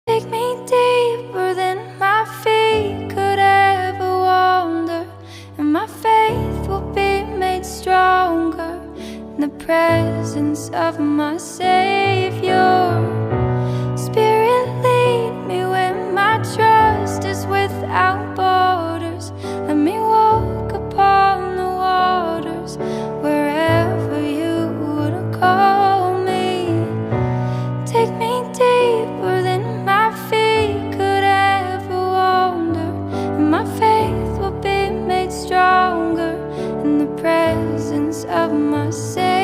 Take me deeper than my feet could ever wander, and my faith will be made stronger in the presence of my Savior. Spirit, lead me where my trust is without borders. Let me walk upon the waters wherever you would call me. Take me deeper than my feet could ever wander, and my faith will be made stronger in the presence of my Savior.